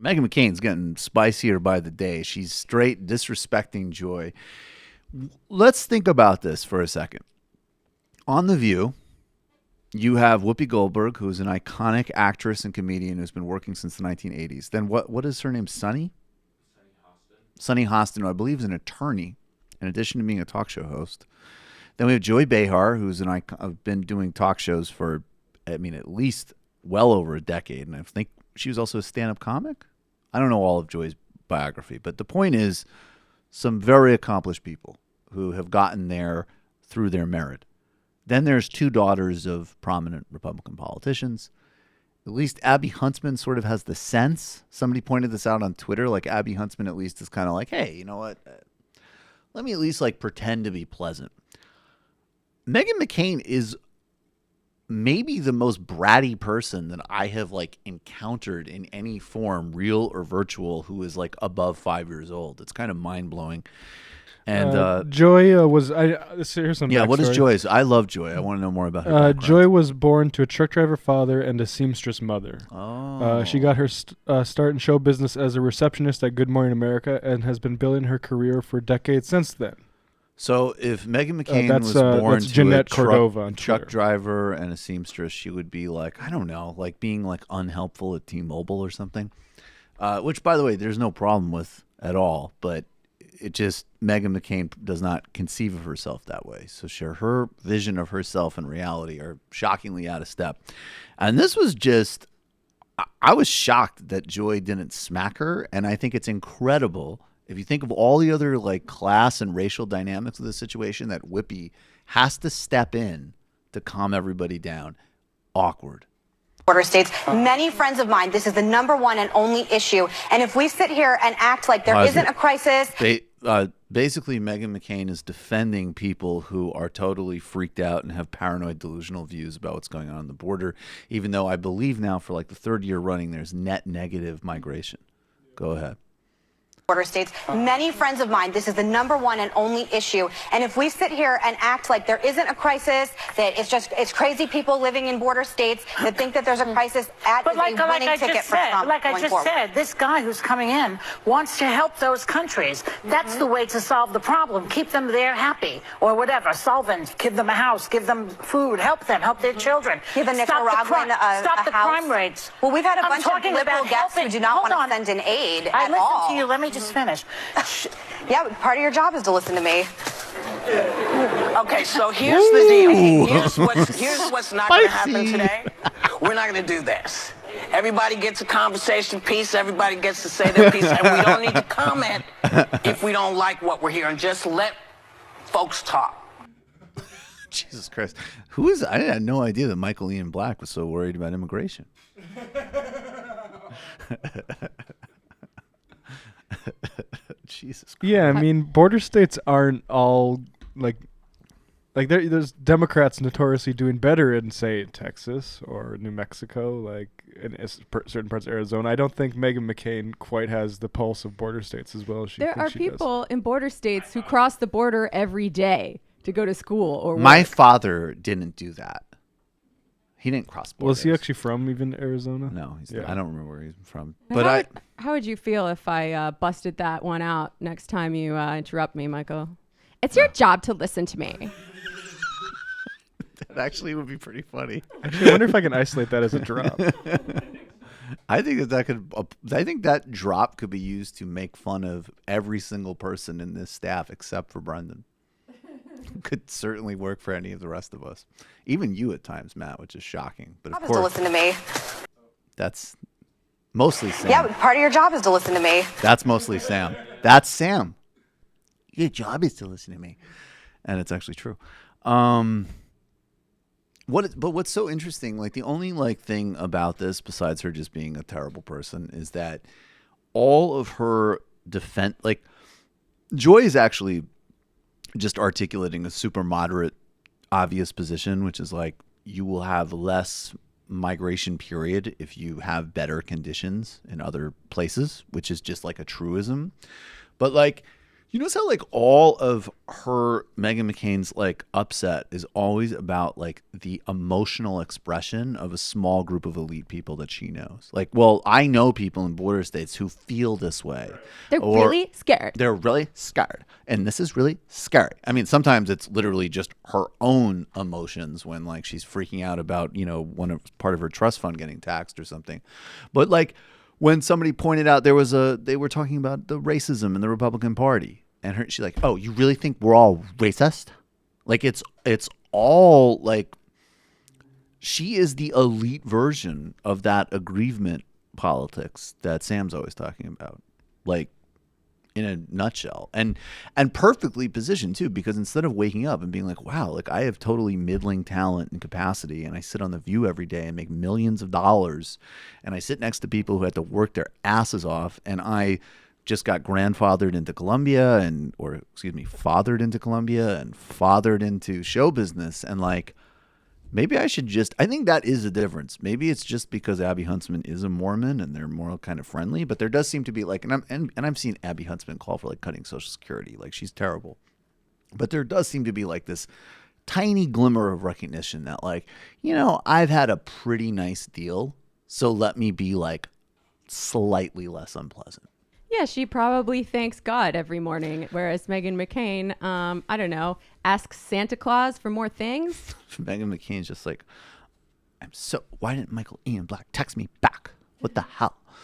Meghan McCain's getting spicier by the day. She's straight disrespecting Joy. Let's think about this for a second. On The View, you have Whoopi Goldberg, who's an iconic actress and comedian who's been working since the 1980s. Then what is her name? Sunny Hostin, who I believe is an attorney, in addition to being a talk show host. Then we have Joy Behar, who's an icon, I've been doing talk shows for, at least well over a decade. And I think she was also a stand-up comic. I don't know all of Joy's biography, but the point is some very accomplished people who have gotten there through their merit. Then there's two daughters of prominent Republican politicians. At least Abby Huntsman sort of has the sense. Somebody pointed this out on Twitter. Like Abby Huntsman at least is kind of like, hey, you know what? Let me at least like pretend to be pleasant. Meghan McCain is maybe the most bratty person that I have like encountered in any form, real or virtual, who is like above 5 years old. It's kind of mind blowing. And Joy was here's some yeah. backstory. What is Joy's? I love Joy. I want to know more about her background. Joy was born to a truck driver father and a seamstress mother. Oh, She got her start in show business as a receptionist at Good Morning America and has been building her career for decades since then. so if Meghan McCain was that's born to Jeanette a Cordova on truck Twitter. driver and a seamstress, she would be like, I don't know, like being like unhelpful at T-Mobile or something. Which, by the way, there's no problem with at all. But it just Meghan McCain does not conceive of herself that way. So her vision of herself and reality are shockingly out of step. And this was just, I was shocked that Joy didn't smack her. And I think it's incredible, if you think of all the other like class and racial dynamics of the situation, that Whoopi has to step in to calm everybody down. Awkward. Border states. Many friends of mine, this is the number one and only issue. And if we sit here and act like there isn't a crisis. Basically, Meghan McCain is defending people who are totally freaked out and have paranoid, delusional views about what's going on the border, even though I believe now for like the third year running, there's net negative migration. Go ahead. Border states. Many friends of mine, this is the number one and only issue. And if we sit here and act like there isn't a crisis, that it's crazy people living in border states that think that there's a crisis, but like I just said, this guy who's coming in wants to help those countries. That's the way to solve the problem. Keep them there happy or whatever. Solvent, give them a house, give them food, help them, help their children. Give a Nicaraguan stop the house. crime rates. Well, we've had a bunch of liberal guests who do not want to send in aid at all. To you. Let me just finish. Yeah, but part of your job is to listen to me. Okay, so here's the deal. Here's what's not going to happen today. We're not going to do this. Everybody gets a conversation piece. Everybody gets to say their piece. And we don't need to comment if we don't like what we're hearing. Just let folks talk. Jesus Christ. Who is? I had no idea that Michael Ian Black was so worried about immigration. Jesus Christ. Yeah, I mean, border states aren't all like there's Democrats notoriously doing better in, say, Texas or New Mexico, like in certain parts of Arizona. I don't think Meghan McCain quite has the pulse of border states as well as she thinks she does. There are people in border states who cross the border every day to go to school or work. My father didn't do that. He didn't cross borders. Was he actually from even Arizona? No, I don't remember where he's from. How would you feel if I busted that one out next time you interrupt me, Michael? It's your job to listen to me. That actually would be pretty funny. Actually, I wonder if I can isolate that as a drop. I think that drop could be used to make fun of every single person in this staff except for Brendan. Could certainly work for any of the rest of us, even you at times, Matt, which is shocking. But of course, to listen to me. That's mostly Sam. Yeah, but part of your job is to listen to me. That's mostly Sam. That's Sam. Your job is to listen to me, and it's actually true. But what's so interesting, like the only like thing about this, besides her just being a terrible person, is that all of her defense, like Joy is actually just articulating a super moderate, obvious position, which is like you will have less migration period if you have better conditions in other places, which is just like a truism. But like You notice how like all of her Meghan McCain's like upset is always about like the emotional expression of a small group of elite people that she knows. Like, well, I know people in border states who feel this way. They're really scared. They're really scared. And this is really scary. I mean, sometimes it's literally just her own emotions when like she's freaking out about, you know, part of her trust fund getting taxed or something. But like when somebody pointed out they were talking about the racism in the Republican Party, and she's like, "Oh, you really think we're all racist?" Like it's all like she is the elite version of that aggrievement politics that Sam's always talking about, like in a nutshell, and perfectly positioned too, because instead of waking up and being like, "Wow, like I have totally middling talent and capacity, and I sit on The View every day and make millions of dollars, and I sit next to people who had to work their asses off, and I just got grandfathered into Columbia fathered into Columbia and fathered into show business, and like maybe I should just," I think that is a difference. Maybe it's just because Abby Huntsman is a Mormon and they're more kind of friendly, but there does seem to be like, and I've seen Abby Huntsman call for like cutting Social Security, like she's terrible, but there does seem to be like this tiny glimmer of recognition that like, you know, I've had a pretty nice deal, so let me be like slightly less unpleasant. Yeah, she probably thanks God every morning, whereas Meghan McCain, I don't know, asks Santa Claus for more things. Meghan McCain's just like, why didn't Michael Ian Black text me back? What the hell?